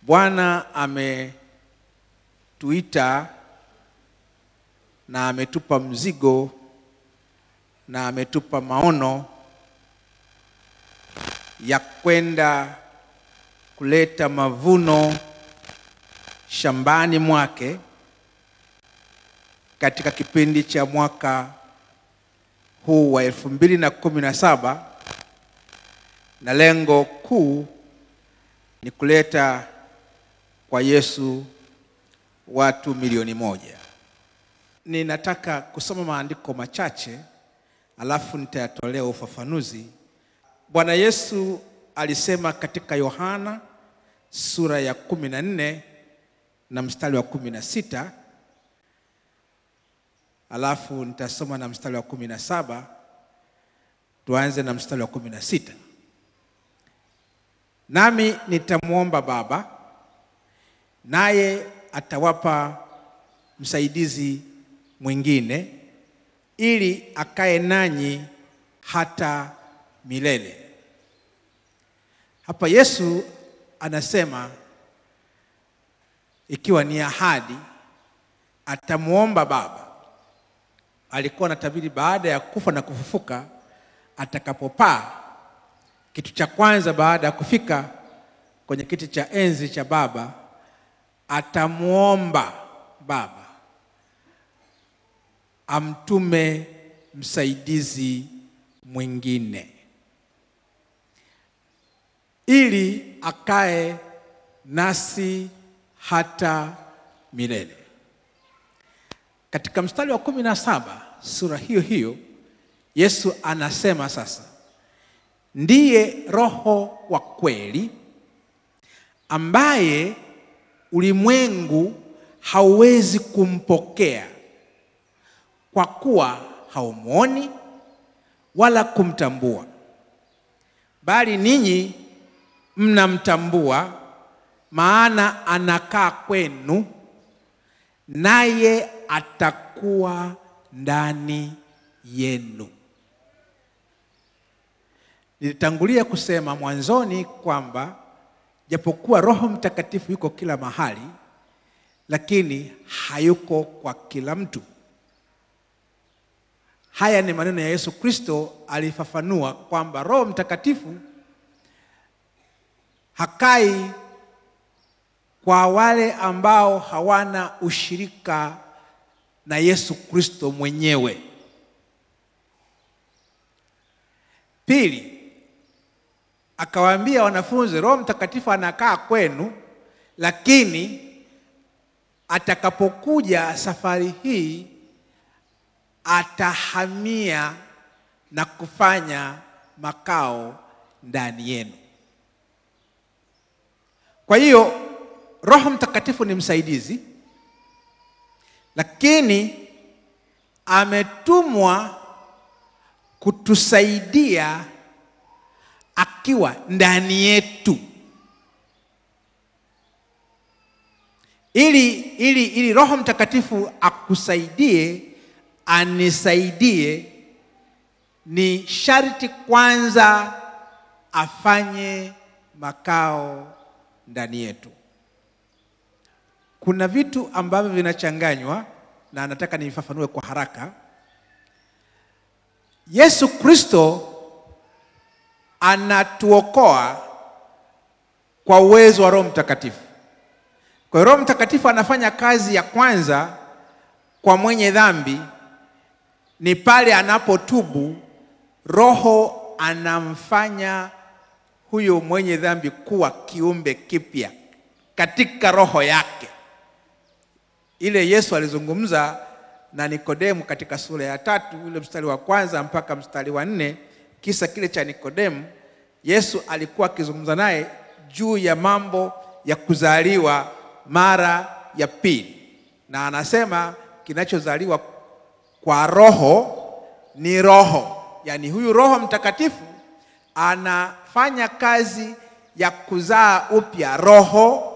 Bwana ametuita na ametupa mzigo na ametupa maono ya kwenda kuleta mavuno shambani mwake katika kipindi cha mwaka huu wa 2017, na lengo kuu ni kuleta kwa Yesu watu 1,000,000. Ninataka kusoma maandiko machache alafu nitayatolea ufafanuzi. Bwana Yesu alisema katika Yohana sura ya 14 na mstari wa 16, alafu nitasoma na mstari wa 17. Tuanze na mstari wa 16. Nami nitamuomba Baba, naye atawapa msaidizi mwingine ili akae nanyi hata milele. Hapa Yesu anasema ikiwa ni ahadi, atamuomba Baba. Alikuwa anatabiri baada ya kufa na kufufuka, atakapopaa, kitu cha kwanza baada ya kufika kwenye kiti cha enzi cha Baba, atamuomba Baba amtume msaidizi mwingine ili akae nasi hata milele. Katika mstari wa 17 sura hiyo hiyo, Yesu anasema sasa, ndiye Roho wa kweli ambaye ulimwengu hauwezi kumpokea kwa kuwa haumuoni wala kumtambua, bali ninyi mnamtambua, maana anakaa kwenu naye atakuwa ndani yenu. Nilitangulia kusema mwanzoni kwamba japokuwa Roho Mtakatifu yuko kila mahali, lakini hayuko kwa kila mtu. Haya ni maneno ya Yesu Kristo. Alifafanua kwamba Roho Mtakatifu hakai kwa wale ambao hawana ushirika na Yesu Kristo mwenyewe. Pili, akawaambia wanafunzi, Roho Mtakatifu anakaa kwenu, lakini atakapokuja safari hii atahamia na kufanya makao ndani yenu. Kwa hiyo Roho Mtakatifu ni msaidizi, lakini ametumwa kutusaidia akiwa ndani yetu. Ili Roho Mtakatifu akusaidie, anisaidie, ni sharti kwanza afanye makao ndani yetu. Kuna vitu ambavyo vinachanganywa na nataka nifafanue kwa haraka. Yesu Kristo anatuokoa kwa uwezo wa Roho Mtakatifu. Kwa Roho Mtakatifu anafanya kazi ya kwanza kwa mwenye dhambi ni pale anapotubu. Roho anamfanya huyo mwenye dhambi kuwa kiumbe kipya katika roho yake. Ile Yesu alizungumza na Nikodemu katika sura ya 3 ule mstari wa 1 mpaka mstari wa 4, kisa kile cha Nikodemu. Yesu alikuwa akizungumza naye juu ya mambo ya kuzaliwa mara ya pili, na anasema kinachozaliwa kwa roho ni roho. Yani huyu Roho Mtakatifu anafanya kazi ya kuzaa upya roho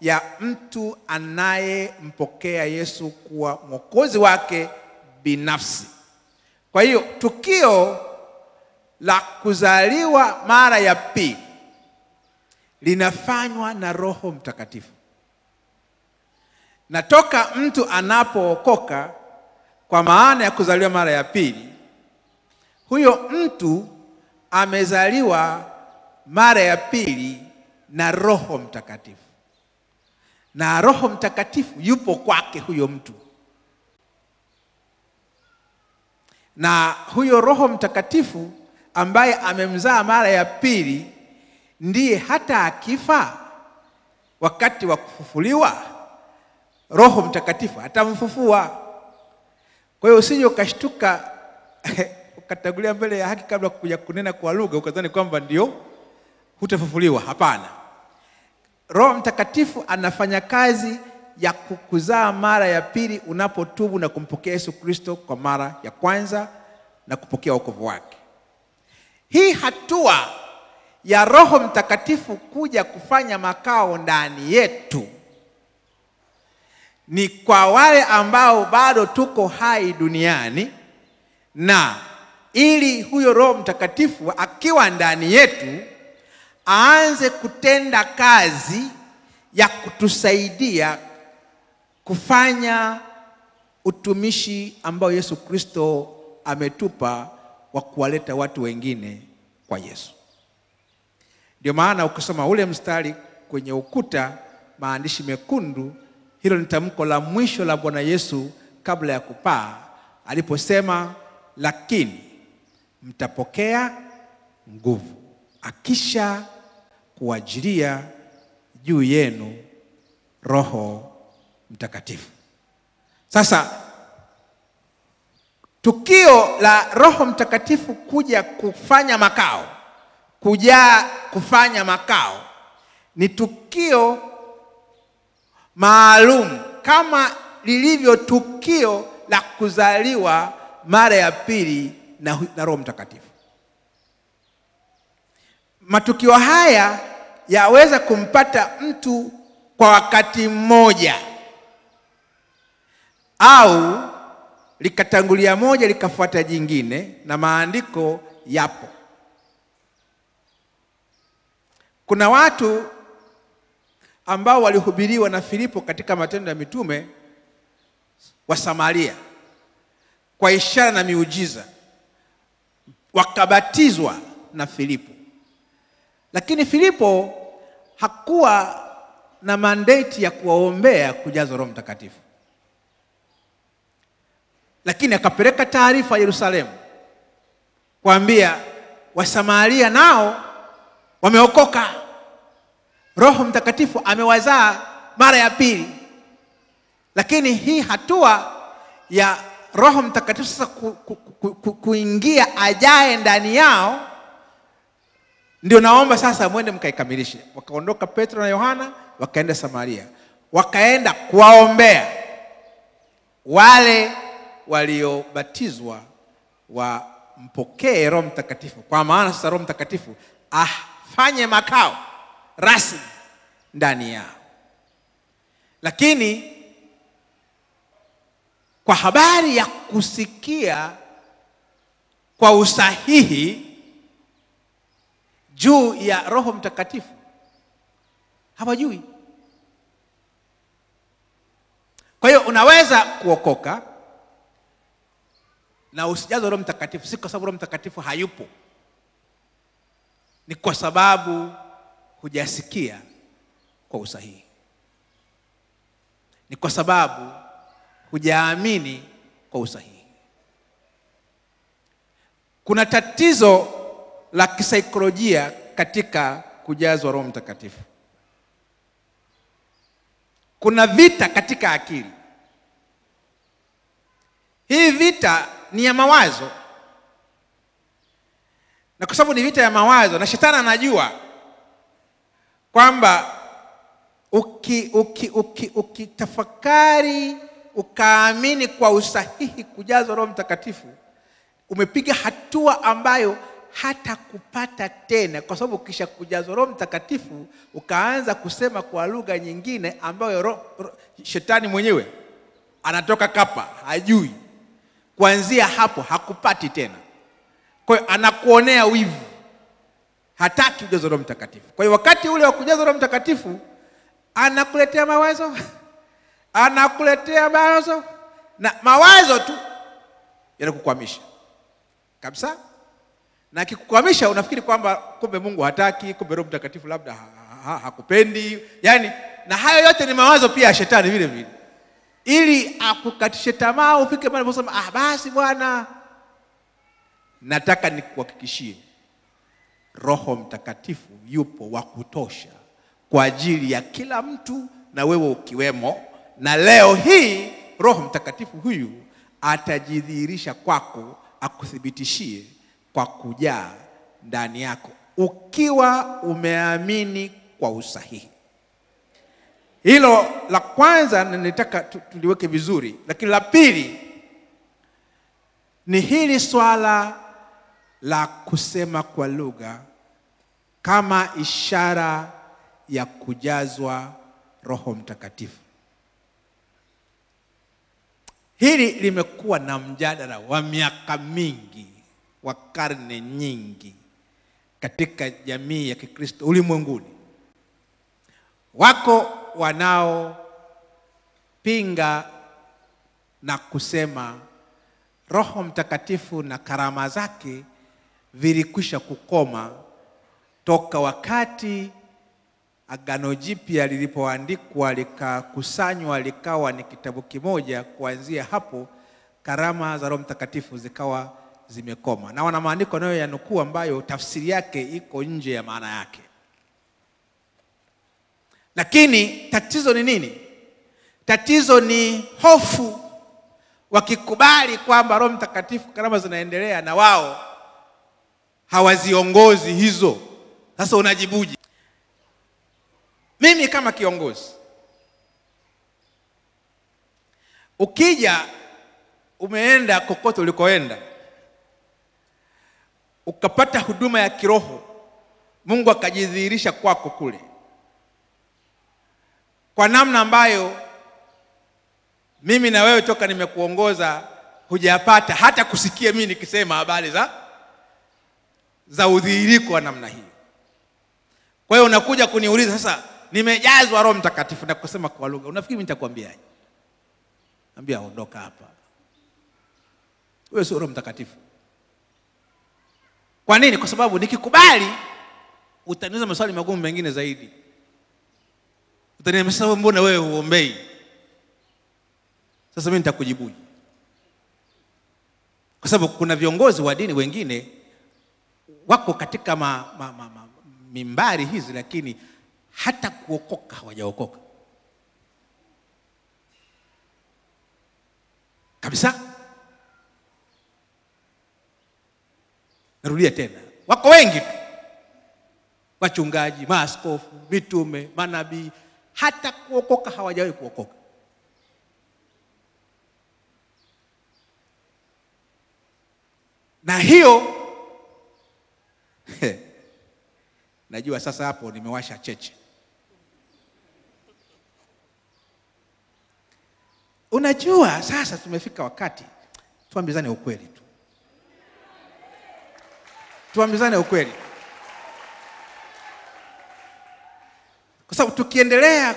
ya mtu anayempokea Yesu kuwa mwokozi wake binafsi. Kwa hiyo tukio la kuzaliwa mara ya pili linafanywa na Roho Mtakatifu. Na toka mtu anapookoka kwa maana ya kuzaliwa mara ya pili, huyo mtu amezaliwa mara ya pili na Roho Mtakatifu. Na Roho Mtakatifu yupo kwake huyo mtu. Na huyo Roho Mtakatifu ambaye amemzaa mara ya pili ndiye hata akifa wakati wa kufufuliwa, Roho Mtakatifu atamfufua. Kwa hiyo usije ukashtuka ukatangulia mbele ya haki kabla kuja kunena kwa lugha ukadhani kwamba ndio hutafufuliwa. Hapana. Roho Mtakatifu anafanya kazi ya kukuzaa mara ya pili unapotubu na kumpokea Yesu Kristo kwa mara ya kwanza na kupokea wokovu wake. Hii hatua ya Roho Mtakatifu kuja kufanya makao ndani yetu ni kwa wale ambao bado tuko hai duniani, na ili huyo Roho Mtakatifu akiwa ndani yetu aanze kutenda kazi ya kutusaidia kufanya utumishi ambao Yesu Kristo ametupa wa kuwaleta watu wengine kwa Yesu. Ndio maana ukisoma ule mstari kwenye ukuta, maandishi mekundu, hilo ni tamko la mwisho la Bwana Yesu kabla ya kupaa, aliposema, lakini mtapokea nguvu akisha kuajilia juu yenu Roho Mtakatifu. Sasa tukio la Roho Mtakatifu kuja kufanya makao, kufanya makao ni tukio maalum kama lilivyo tukio la kuzaliwa mara ya pili na Roho Mtakatifu. Matukio haya yaweza kumpata mtu kwa wakati mmoja, au likatangulia moja likafuata jingine, na maandiko yapo. Kuna watu ambao walihubiriwa na Filipo katika Matendo ya Mitume wa Samaria kwa ishara na miujiza, wakabatizwa na Filipo. Lakini Filipo hakuwa na mandate ya kuwaombea kujazwa Roho Mtakatifu, lakini akapeleka taarifa Yerusalemu kuambia Wasamaria nao wameokoka, Roho Mtakatifu amewazaa mara ya pili. Lakini hii hatua ya Roho Mtakatifu sasa kuingia ajaye ndani yao, ndio naomba sasa mwende mkaikamilishe. Wakaondoka Petro na Yohana wakaenda Samaria, wakaenda kuwaombea wale waliobatizwa wampokee Roho Mtakatifu, kwa maana sasa Roho Mtakatifu afanye makao rasmi ndani yao. Lakini kwa habari ya kusikia kwa usahihi juu ya Roho Mtakatifu hawajui. Kwa hiyo unaweza kuokoka na usijazwe Roho Mtakatifu, si kwa sababu Roho Mtakatifu hayupo, ni kwa sababu hujasikia kwa usahihi, ni kwa sababu hujaamini kwa usahihi. Kuna tatizo la kisaikolojia katika kujazwa Roho Mtakatifu. Kuna vita katika akili. Hii vita ni ya mawazo, na kwa sababu ni vita ya mawazo, na shetani anajua kwamba ukitafakari ukaamini kwa usahihi kujazwa Roho Mtakatifu, umepiga hatua ambayo hata kupata tena, kwa sababu kisha kujazwa Roho Mtakatifu ukaanza kusema kwa lugha nyingine ambayo shetani mwenyewe anatoka kapa hajui, kuanzia hapo hakupati tena. Kwa hiyo anakuonea wivu, hataki ujazo Roho Mtakatifu. Kwa hiyo wakati ule wa kujazwa Roho Mtakatifu anakuletea mawazo, na mawazo tu yanakukwamisha kabisa. Na akikukwamisha unafikiri kwamba kumbe Mungu hataki, kumbe Roho Mtakatifu labda hakupendi. Yani, na hayo yote ni mawazo pia ya shetani vile vile, ili akukatishe tamaa ufike mahali unasema basi Bwana. Nataka nikuhakikishie Roho Mtakatifu yupo wa kutosha kwa ajili ya kila mtu, na wewe ukiwemo. Na leo hii Roho Mtakatifu huyu atajidhihirisha kwako, akuthibitishie kwa kujaa ndani yako, ukiwa umeamini kwa usahihi. Hilo la kwanza nataka tuliweke vizuri. Lakini la pili ni hili swala la kusema kwa lugha kama ishara ya kujazwa Roho Mtakatifu. Hili limekuwa na mjadala wa miaka mingi, wa karne nyingi katika jamii ya Kikristo ulimwenguni. Wako wanaopinga na kusema Roho Mtakatifu na karama zake vilikwisha kukoma toka wakati Agano Jipya lilipoandikwa likakusanywa likawa ni kitabu kimoja. Kuanzia hapo karama za Roho Mtakatifu zikawa zimekoma, na wana maandiko nayo yanukuu ambayo tafsiri yake iko nje ya maana yake. Lakini tatizo ni nini? Tatizo ni hofu. Wakikubali kwamba Roho Mtakatifu karama zinaendelea na wao hawaziongozi hizo, sasa unajibuje? Mimi kama kiongozi, ukija umeenda kokote ulikoenda ukapata huduma ya kiroho, Mungu akajidhihirisha kwako kule kwa namna ambayo mimi na wewe toka nimekuongoza hujapata hata kusikia mimi nikisema habari za udhihiriko wa namna hii. Kwa hiyo unakuja kuniuliza sasa nimejazwa Roho Mtakatifu na kusema kwa lugha, unafikiri mimi nitakwambiaje? Ambia ondoka hapa, wewe sio Roho Mtakatifu. Kwa nini? Kwa sababu nikikubali utaniuliza maswali magumu mengine zaidi. Utaniambia mbona wewe huombei? Sasa mimi nitakujibu. Kwa sababu kuna viongozi wa dini wengine wako katika mimbari hizi, lakini hata kuokoka hawajaokoka kabisa. Narudia tena, wako wengi tu, wachungaji, maaskofu, mitume, manabii, hata kuokoka hawajawahi kuokoka. Na hiyo najua sasa hapo nimewasha cheche. Unajua sasa tumefika wakati tuambizane ukweli tu. Tuambizane ukweli. Kwa sababu tukiendelea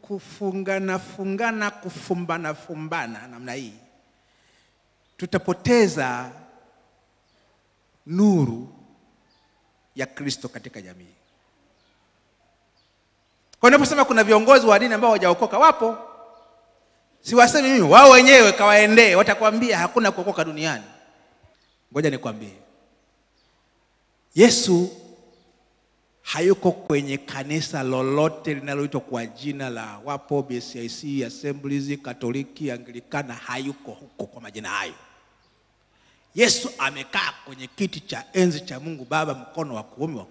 kufungana kufumbana namna hii, tutapoteza nuru ya Kristo katika jamii. Kwa ninaposema kuna viongozi wa dini ambao hawajaokoka, wapo. Siwasemi mimi, wao wenyewe kawaendee, watakwambia hakuna kuokoka duniani. Ngoja nikwambie, Yesu hayuko kwenye kanisa lolote linaloitwa kwa jina la wapo BCIC, Assemblies, Katoliki, Anglikana, hayuko huko kwa majina hayo. Yesu amekaa kwenye kiti cha enzi cha Mungu Baba, mkono wa kuume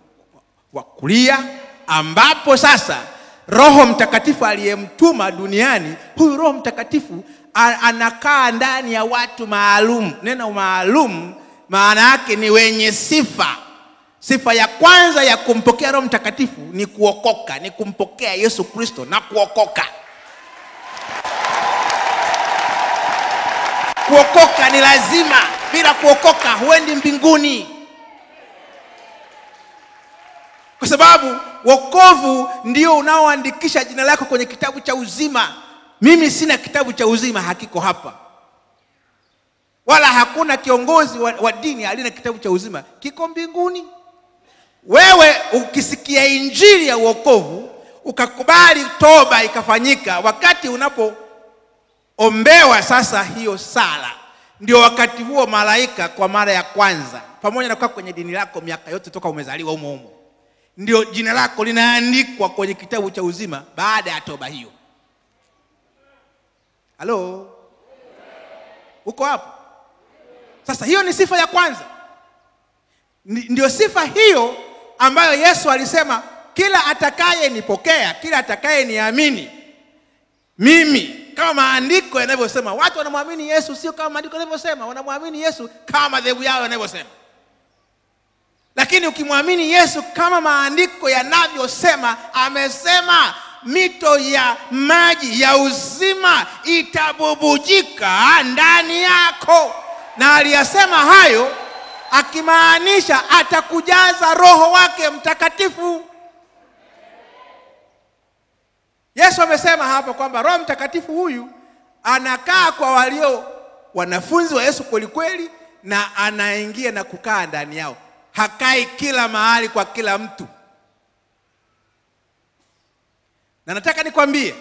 wa kulia, ambapo sasa Roho Mtakatifu aliyemtuma duniani, huyu Roho Mtakatifu anakaa ndani ya watu maalum. Neno maalum maana yake ni wenye sifa. Sifa ya kwanza ya kumpokea Roho Mtakatifu ni kuokoka, ni kumpokea Yesu Kristo na kuokoka. Kuokoka ni lazima, bila kuokoka huendi mbinguni. sababu wokovu ndio unaoandikisha jina lako kwenye kitabu cha uzima. Mimi sina kitabu cha uzima, hakiko hapa. Wala hakuna kiongozi wa dini alina kitabu cha uzima, kiko mbinguni. Wewe ukisikia injili ya wokovu, ukakubali toba ikafanyika, wakati unapoombewa sasa hiyo sala, ndio wakati huo malaika kwa mara ya kwanza, pamoja na kwa kwenye dini lako miaka yote toka umezaliwa humo, ndio jina lako linaandikwa kwenye kitabu cha uzima baada ya toba hiyo. Halo? Uko hapo? Sasa hiyo ni sifa ya kwanza. Ndio sifa hiyo ambayo Yesu alisema, kila atakaye nipokea, kila atakaye niamini mimi, kama maandiko yanavyosema. Watu wanamwamini Yesu sio kama maandiko yanavyosema, wanamwamini Yesu kama madhehebu yao yanavyosema. Lakini ukimwamini Yesu kama maandiko yanavyosema, amesema mito ya maji ya uzima itabubujika ndani yako. Na aliyasema hayo akimaanisha atakujaza Roho wake Mtakatifu. Yesu amesema hapa kwamba Roho Mtakatifu huyu anakaa kwa walio wanafunzi wa Yesu kweli kweli, na anaingia na kukaa ndani yao. Hakai kila mahali kwa kila mtu. Na nataka nikwambie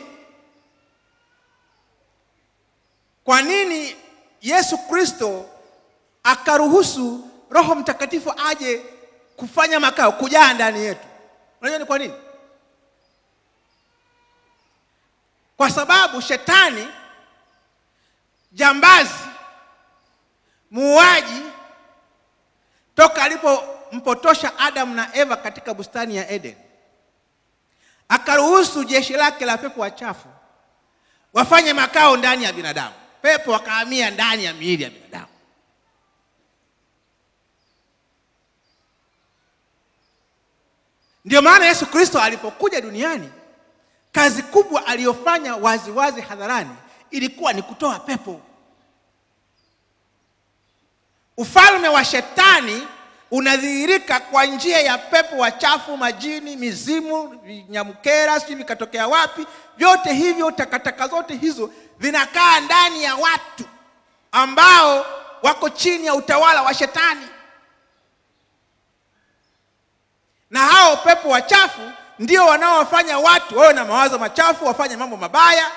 kwa nini Yesu Kristo akaruhusu Roho Mtakatifu aje kufanya makao, kujaa ndani yetu. Unajua ni kwa nini? Kwa sababu shetani, jambazi, muuaji, toka alipompotosha Adam na Eva katika bustani ya Eden, akaruhusu jeshi lake la pepo wachafu wafanye makao ndani ya binadamu. Pepo wakahamia ndani ya miili ya binadamu. Ndio maana Yesu Kristo alipokuja duniani, kazi kubwa aliyofanya waziwazi hadharani ilikuwa ni kutoa pepo. Ufalme wa shetani unadhihirika kwa njia ya pepo wachafu, majini, mizimu, nyamkera, sijui vikatokea wapi. Vyote hivyo, takataka zote hizo vinakaa ndani ya watu ambao wako chini ya utawala wa shetani. Na hao pepo wachafu ndio wanaowafanya watu wawe na mawazo machafu, wafanye mambo mabaya.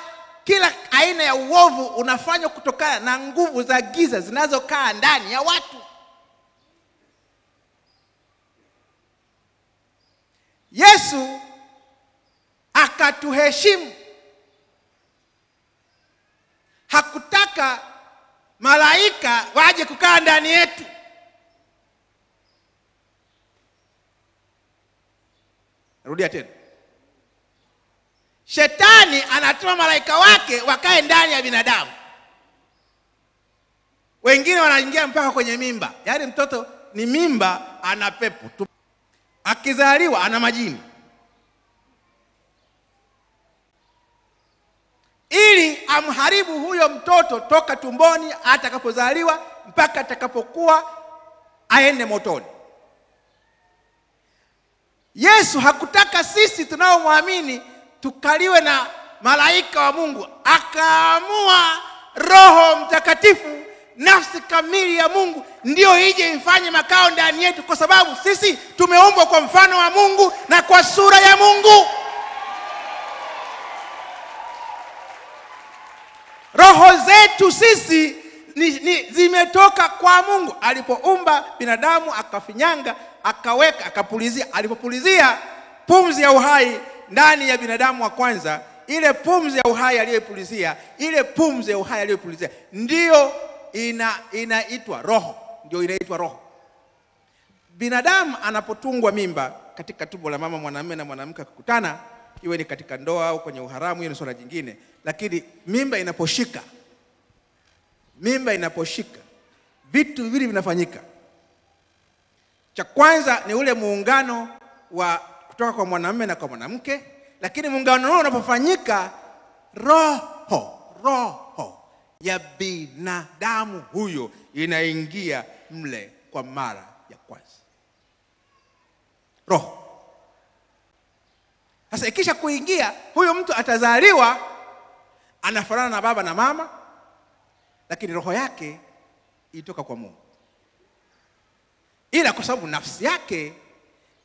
Kila aina ya uovu unafanywa kutokana na nguvu za giza zinazokaa ndani ya watu. Yesu akatuheshimu. Hakutaka malaika waje kukaa ndani yetu. Rudia tena. Shetani anatuma malaika wake wakae ndani ya binadamu. Wengine wanaingia mpaka kwenye mimba. Yaani mtoto ni mimba, ana pepo. Akizaliwa ana majini. Ili amharibu huyo mtoto toka tumboni atakapozaliwa mpaka atakapokuwa aende motoni. Yesu hakutaka sisi tunaomwamini tukaliwe na malaika wa Mungu. Akaamua Roho Mtakatifu, nafsi kamili ya Mungu, ndio ije ifanye makao ndani yetu, kwa sababu sisi tumeumbwa kwa mfano wa Mungu na kwa sura ya Mungu. Roho zetu sisi zimetoka kwa Mungu. Alipoumba binadamu akafinyanga, akaweka, akapulizia. Alipopulizia pumzi ya uhai ndani ya binadamu wa kwanza, ile pumzi ya uhai aliyopulizia, ndio inaitwa roho. Ndio inaitwa roho. Binadamu anapotungwa mimba katika tumbo la mama, mwanamume na mwanamke kukutana, iwe ni katika ndoa au kwenye uharamu, hiyo ni swala jingine. Lakini mimba inaposhika, vitu viwili vinafanyika. Cha kwanza ni ule muungano wa kutoka kwa mwanamume na kwa mwanamke. Lakini muungano huo unapofanyika, roho ya binadamu huyo inaingia mle kwa mara ya kwanza. Roho. Sasa ikisha kuingia, huyo mtu atazaliwa anafanana na baba na mama, lakini roho yake itoka kwa Mungu. Ila kwa sababu nafsi yake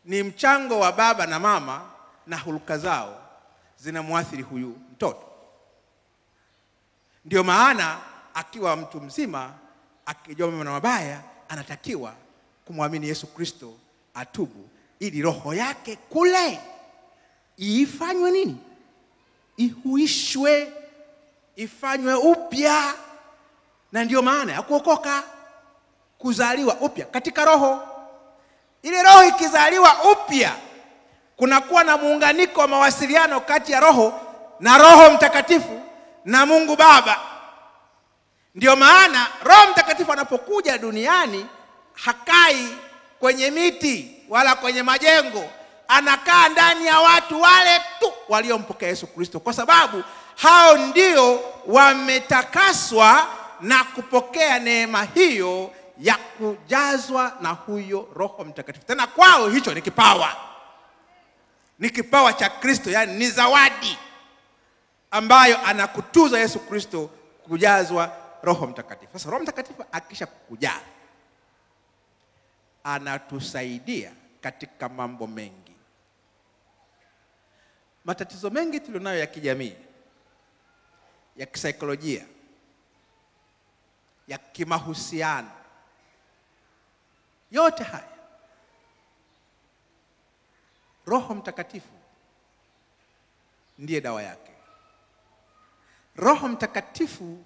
ni mchango wa baba na mama, na hulka zao zinamwathiri huyu mtoto. Ndio maana akiwa mtu mzima, akijua mema na mabaya, anatakiwa kumwamini Yesu Kristo, atubu, ili roho yake kule ifanywe nini? Ihuishwe, ifanywe upya. Na ndio maana ya kuokoka, kuzaliwa upya katika roho. Ile roho ikizaliwa upya, kunakuwa na muunganiko wa mawasiliano kati ya roho na Roho Mtakatifu na Mungu Baba. Ndio maana Roho Mtakatifu anapokuja duniani hakai kwenye miti wala kwenye majengo, anakaa ndani ya watu wale tu waliompokea Yesu Kristo, kwa sababu hao ndio wametakaswa na kupokea neema hiyo ya kujazwa na huyo Roho Mtakatifu. Tena kwao hicho ni kipawa. Ni kipawa cha Kristo, yani ni zawadi ambayo anakutuza Yesu Kristo, kujazwa Roho Mtakatifu. Sasa Roho Mtakatifu akisha kukujaa, anatusaidia katika mambo mengi. Matatizo mengi tulionayo ya kijamii, ya kisaikolojia, ya kimahusiano, yote haya Roho Mtakatifu ndiye dawa yake. Roho Mtakatifu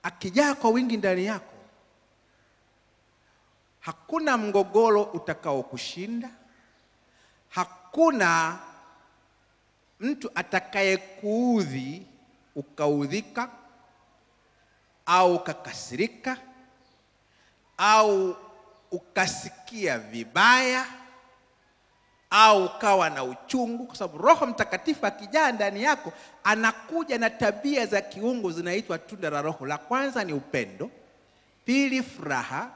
akijaa kwa wingi ndani yako, hakuna mgogoro utakao kushinda, hakuna mtu atakayekuudhi ukaudhika au ukakasirika au ukasikia vibaya au ukawa na uchungu, kwa sababu Roho Mtakatifu akijaa ndani yako anakuja na tabia za kiungu zinaitwa tunda la Roho. La kwanza ni upendo, pili furaha,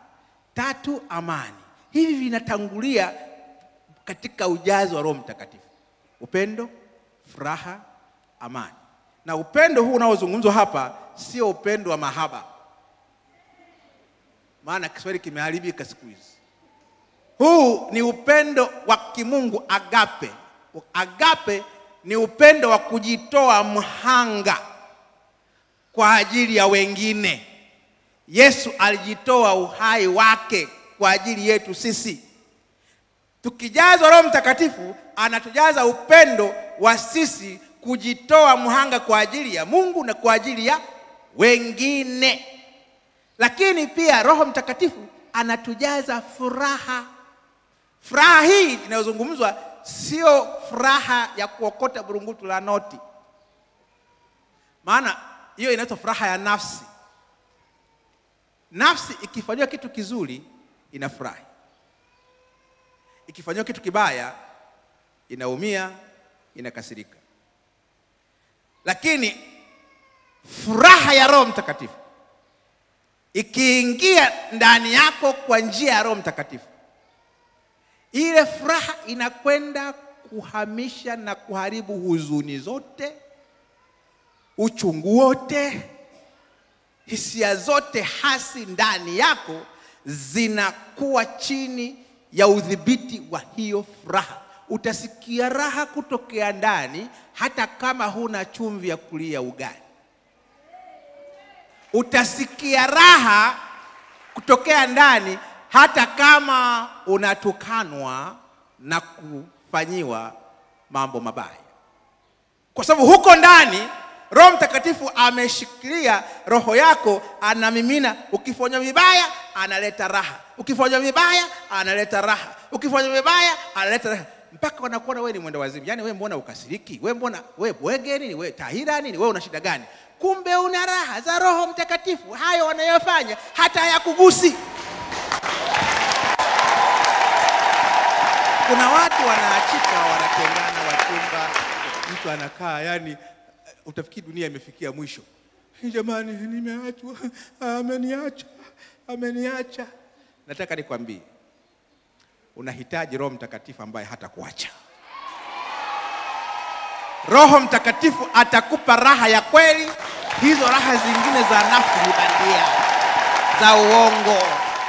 tatu amani. Hivi vinatangulia katika ujazo wa Roho Mtakatifu: upendo, furaha, amani. Na upendo huu unaozungumzwa hapa sio upendo wa mahaba, maana Kiswahili kimeharibika siku hizi. Huu ni upendo wa kimungu, agape. Agape ni upendo wa kujitoa mhanga kwa ajili ya wengine. Yesu alijitoa uhai wake kwa ajili yetu sisi. Tukijazwa Roho Mtakatifu, anatujaza upendo wa sisi kujitoa mhanga kwa ajili ya Mungu na kwa ajili ya wengine. Lakini pia Roho Mtakatifu anatujaza furaha. Furaha hii inayozungumzwa sio furaha ya kuokota burungutu la noti, maana hiyo inaitwa furaha ya nafsi. Nafsi ikifanywa kitu kizuri inafurahi, ikifanywa kitu kibaya inaumia, inakasirika. Lakini furaha ya Roho Mtakatifu ikiingia ndani yako kwa njia ya Roho Mtakatifu, ile furaha inakwenda kuhamisha na kuharibu huzuni zote, uchungu wote, hisia zote hasi ndani yako zinakuwa chini ya udhibiti wa hiyo furaha. Utasikia raha kutokea ndani hata kama huna chumvi ya kulia ugali. Utasikia raha kutokea ndani hata kama unatukanwa na kufanyiwa mambo mabaya, kwa sababu huko ndani Roho Mtakatifu ameshikilia roho yako, anamimina. Ukifanya vibaya analeta raha, ukifanya vibaya analeta raha, ukifanya vibaya analeta raha, mpaka wanakuona wewe ni mwenda wazimu. Yani wewe mbona ukasiriki? Wewe mbona wewe bwege nini? Wewe tahira nini? Wewe una shida gani? Kumbe una raha za Roho Mtakatifu. Hayo wanayofanya hata hayakugusi. Kuna watu wanaachika, wanatengana wachumba, mtu anakaa yani utafikiri dunia imefikia mwisho. Jamani, nimeachwa, ameniacha. Nataka nikwambie, unahitaji Roho Mtakatifu ambaye hata kuacha. Roho Mtakatifu atakupa raha ya kweli. Hizo raha zingine za nafsi ni bandia, za uongo.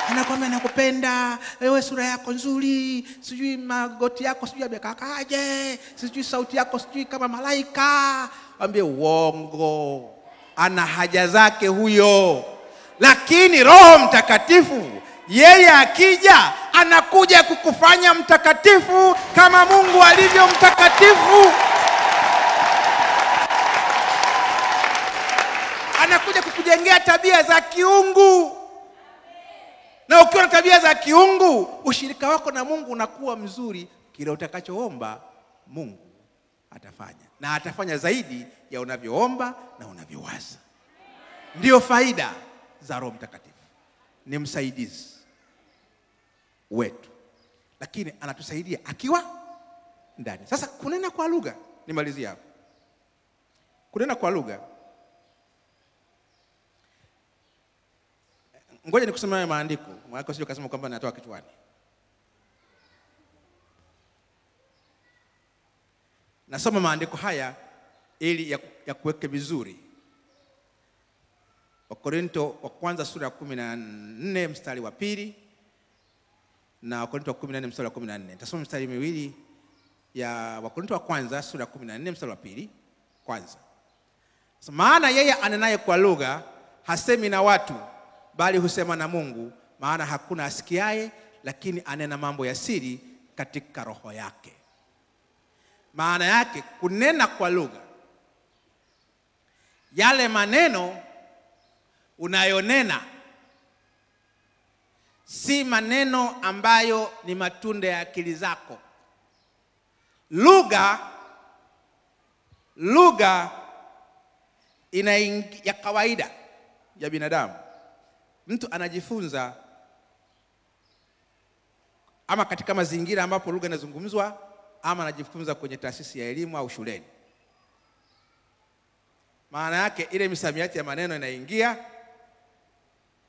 Anakwambia nakupenda, wewe sura yako nzuri, sijui magoti yako sijui yamekakaje, sijui sauti yako sijui kama malaika. Ambie uongo. Ana haja zake huyo. Lakini Roho Mtakatifu yeye akija anakuja kukufanya mtakatifu kama Mungu alivyo mtakatifu. Anakuja kukujengea tabia za kiungu. Na ukiwa na tabia za kiungu, ushirika wako na Mungu unakuwa mzuri. Kile utakachoomba Mungu atafanya, na atafanya zaidi ya unavyoomba na unavyowaza. Ndio faida za Roho Mtakatifu. Ni msaidizi wetu, lakini anatusaidia akiwa ndani. Sasa kunena kwa lugha, nimalizia hapo. Kunena kwa lugha, ngoja nikusomee maandiko. Maana sio kasema kwamba natoa kichwani. Nasoma maandiko haya ili ya kuweke vizuri. Wakorintho wa kwanza sura ya 14 mstari wa 2 na Wakorintho wa 14 mstari wa 14. Nitasoma mstari miwili ya Wakorintho wa kwanza sura ya 14 mstari wa 2 kwanza. So, maana yeye anenaye kwa lugha hasemi na watu, bali husema na Mungu, maana hakuna asikiaye, lakini anena mambo ya siri katika roho yake. Maana yake kunena kwa lugha, yale maneno unayonena si maneno ambayo ni matunda ya akili zako. Lugha ya kawaida ya binadamu. Mtu anajifunza ama katika mazingira ambapo lugha inazungumzwa, ama anajifunza kwenye taasisi ya elimu au shuleni. Maana yake ile misamiati ya maneno inaingia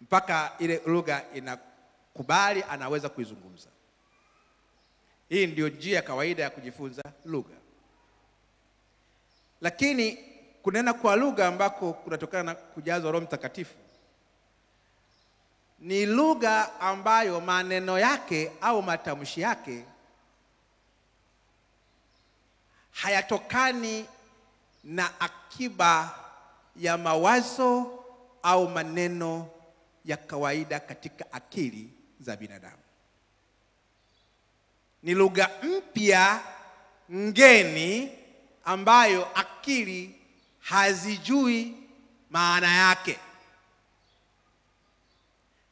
mpaka ile lugha inakubali anaweza kuizungumza. Hii ndio njia ya kawaida ya kujifunza lugha. Lakini kunena kwa lugha ambako kunatokana na kujazwa Roho Mtakatifu ni lugha ambayo maneno yake au matamshi yake hayatokani na akiba ya mawazo au maneno ya kawaida katika akili za binadamu. Ni lugha mpya ngeni ambayo akili hazijui maana yake.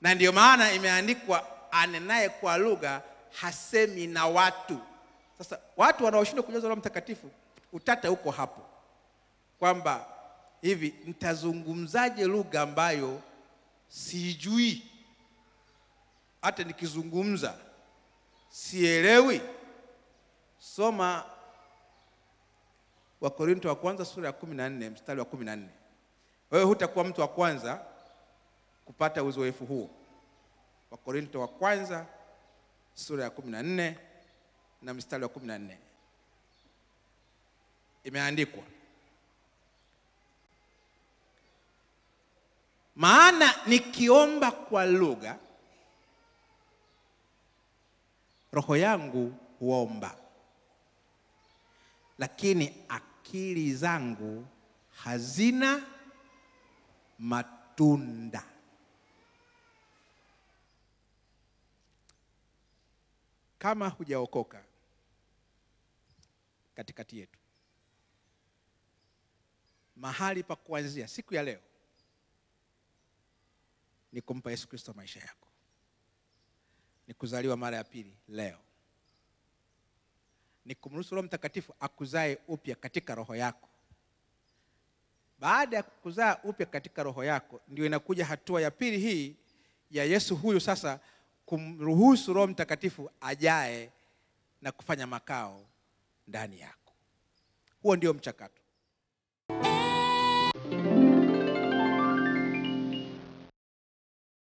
Na ndio maana imeandikwa anenaye kwa lugha hasemi na watu. Sasa watu wanaoshindwa kujazwa Roho Mtakatifu, utata huko hapo. Kwamba hivi nitazungumzaje lugha ambayo sijui? Hata nikizungumza sielewi. Soma Wakorintho wa kwanza sura ya 14 mstari wa 14. Wewe hutakuwa mtu wa kwanza kupata uzoefu huo. Wakorintho wa kwanza sura ya 14 na mstari wa 14. Imeandikwa, maana nikiomba kwa lugha, roho yangu huomba, lakini akili zangu hazina matunda. Kama hujaokoka katikati yetu, mahali pa kuanzia siku ya leo ni kumpa Yesu Kristo maisha yako. Ni kuzaliwa mara ya pili leo. Ni kumruhusu Roho Mtakatifu akuzae upya katika roho yako. Baada ya kuzaa upya katika roho yako, ndio inakuja hatua ya pili hii ya Yesu huyu sasa kumruhusu Roho Mtakatifu ajae na kufanya makao ndani yako. Huo ndio mchakato.